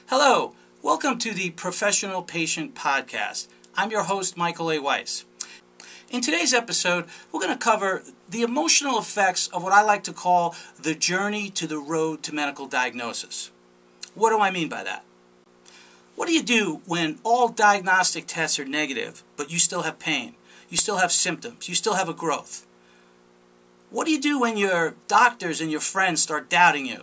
Hello, welcome to the Professional Patient Podcast. I'm your host, Michael A. Weiss. In today's episode, we're going to cover the emotional effects of what I like to call the journey to the road to medical diagnosis. What do I mean by that? What do you do when all diagnostic tests are negative, but you still have pain, you still have symptoms, you still have a growth? What do you do when your doctors and your friends start doubting you?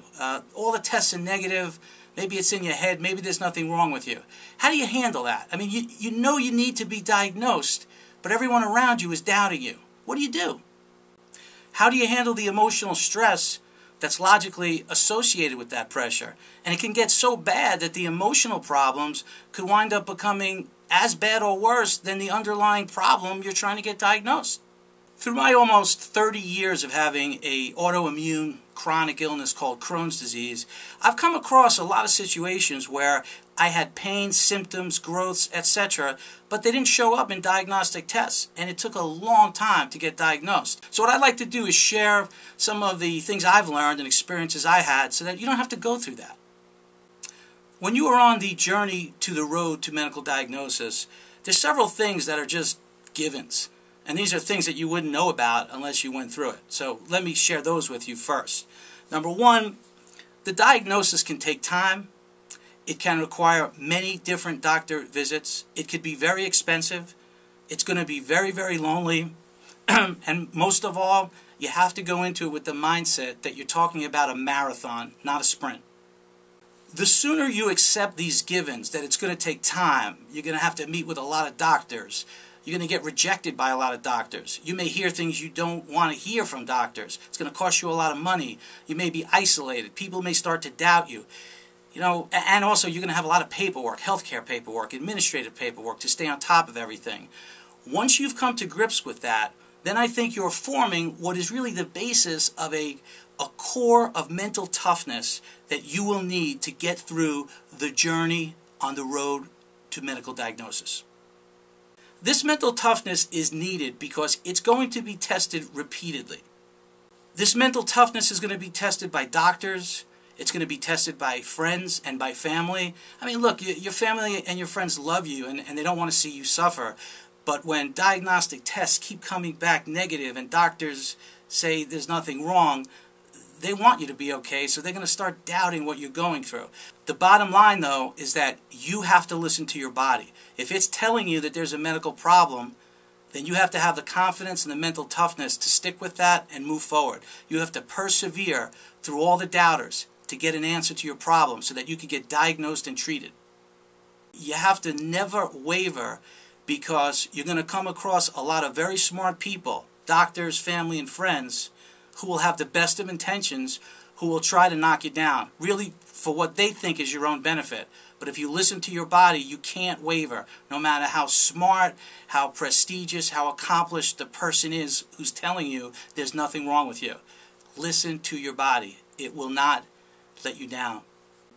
All the tests are negative. Maybe it's in your head. Maybe there's nothing wrong with you. How do you handle that? I mean, you know you need to be diagnosed, but everyone around you is doubting you. What do you do? How do you handle the emotional stress that's logically associated with that pressure? And it can get so bad that the emotional problems could wind up becoming as bad or worse than the underlying problem you're trying to get diagnosed. Through my almost 30 years of having an autoimmune chronic illness called Crohn's disease, I've come across a lot of situations where I had pain, symptoms, growths, etc., but they didn't show up in diagnostic tests, and it took a long time to get diagnosed. So what I'd like to do is share some of the things I've learned and experiences I had so that you don't have to go through that. When you are on the journey to the road to medical diagnosis, there's several things that are just givens. And these are things that you wouldn't know about unless you went through it. So let me share those with you first. Number one, the diagnosis can take time. It can require many different doctor visits. It could be very expensive. It's going to be very, very lonely. And most of all, you have to go into it with the mindset that you're talking about a marathon, not a sprint. The sooner you accept these givens, that it's going to take time, you're going to have to meet with a lot of doctors, you're going to get rejected by a lot of doctors. You may hear things you don't want to hear from doctors. It's going to cost you a lot of money. You may be isolated. People may start to doubt you. And also you're going to have a lot of paperwork, healthcare paperwork, administrative paperwork to stay on top of everything. Once you've come to grips with that, then I think you're forming what is really the basis of a core of mental toughness that you will need to get through the journey on the road to medical diagnosis. This mental toughness is needed because it's going to be tested repeatedly. This mental toughness is going to be tested by doctors. It's going to be tested by friends and by family. I mean, look, your family and your friends love you and they don't want to see you suffer. But when diagnostic tests keep coming back negative and doctors say there's nothing wrong, they want you to be okay, so they're going to start doubting what you're going through. The bottom line, though, is that you have to listen to your body. If it's telling you that there's a medical problem, then you have to have the confidence and the mental toughness to stick with that and move forward. You have to persevere through all the doubters to get an answer to your problem so that you can get diagnosed and treated. You have to never waver because you're going to come across a lot of very smart people, doctors, family, and friends, who will have the best of intentions, who will try to knock you down, really for what they think is your own benefit. But if you listen to your body, you can't waver, no matter how smart, how prestigious, how accomplished the person is who's telling you there's nothing wrong with you. Listen to your body. It will not let you down.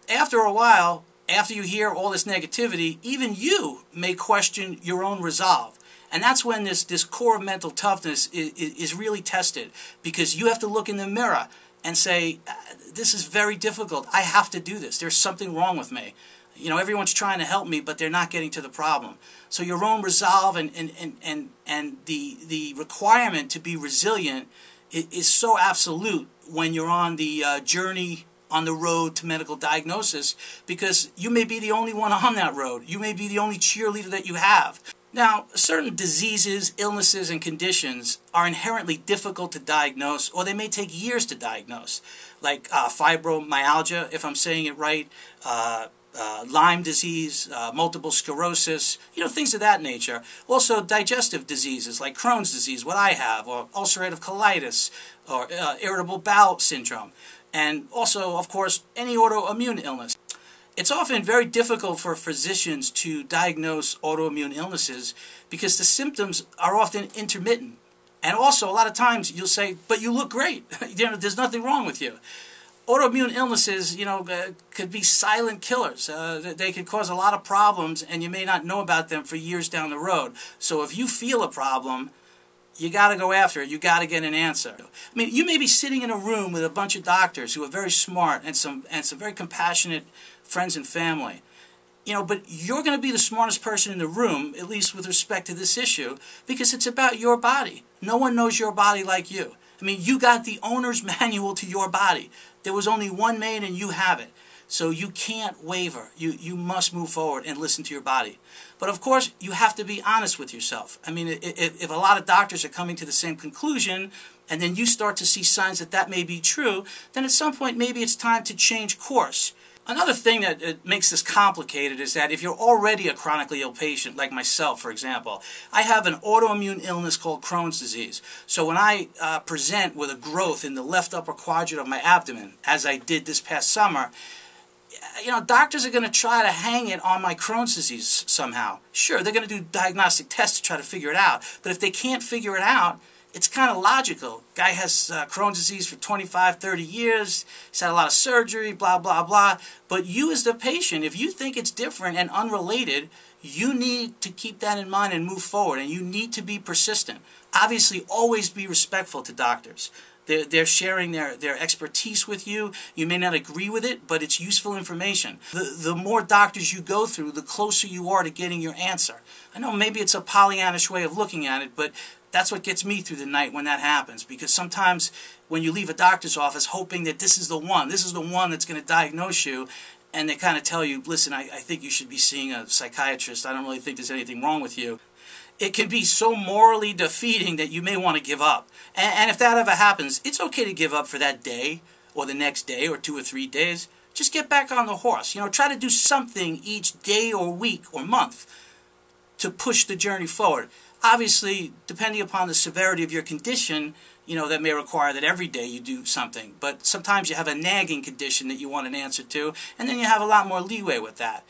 After a while, after you hear all this negativity, even you may question your own resolve. And that's when this core mental toughness is really tested, because you have to look in the mirror and say, this is very difficult. I have to do this. There's something wrong with me. Everyone's trying to help me, but they're not getting to the problem. So your own resolve and the requirement to be resilient is so absolute when you're on the journey on the road to medical diagnosis, because you may be the only one on that road. You may be the only cheerleader that you have. Now, certain diseases, illnesses, and conditions are inherently difficult to diagnose, or they may take years to diagnose, like fibromyalgia, if I'm saying it right, Lyme disease, multiple sclerosis, things of that nature. Also, digestive diseases like Crohn's disease, what I have, or ulcerative colitis, or irritable bowel syndrome, and also, of course, any autoimmune illness. It's often very difficult for physicians to diagnose autoimmune illnesses because the symptoms are often intermittent. And also, a lot of times you'll say, but you look great. There's nothing wrong with you. Autoimmune illnesses, could be silent killers. They could cause a lot of problems, and you may not know about them for years down the road. So if you feel a problem, you got to go after it. You got to get an answer. I mean, you may be sitting in a room with a bunch of doctors who are very smart and some very compassionate friends and family. But you're going to be the smartest person in the room, at least with respect to this issue, because it's about your body. No one knows your body like you. I mean, you got the owner's manual to your body. There was only one made and you have it. So you can't waver. You must move forward and listen to your body. But of course, you have to be honest with yourself. I mean, if a lot of doctors are coming to the same conclusion, and then you start to see signs that may be true, then at some point maybe it's time to change course. Another thing that makes this complicated is that if you're already a chronically ill patient, like myself, for example, I have an autoimmune illness called Crohn's disease. So when I present with a growth in the left upper quadrant of my abdomen, as I did this past summer, doctors are going to try to hang it on my Crohn's disease somehow. Sure, they're going to do diagnostic tests to try to figure it out, but if they can't figure it out, it's kind of logical. Guy has Crohn's disease for 25, 30 years. He's had a lot of surgery, blah, blah, blah. But you as the patient, if you think it's different and unrelated, you need to keep that in mind and move forward. And you need to be persistent. Obviously, always be respectful to doctors. They're sharing their expertise with you. You may not agree with it, but it's useful information. The more doctors you go through, the closer you are to getting your answer. I know maybe it's a Pollyannish way of looking at it, but that's what gets me through the night when that happens. Because sometimes when you leave a doctor's office hoping that this is the one that's going to diagnose you, and they kind of tell you, listen, I think you should be seeing a psychiatrist. I don't really think there's anything wrong with you. It can be so morally defeating that you may want to give up. And if that ever happens, it's okay to give up for that day or the next day or 2 or 3 days. Just get back on the horse. Try to do something each day or week or month to push the journey forward. Obviously, depending upon the severity of your condition, that may require that every day you do something. But sometimes you have a nagging condition that you want an answer to, and then you have a lot more leeway with that.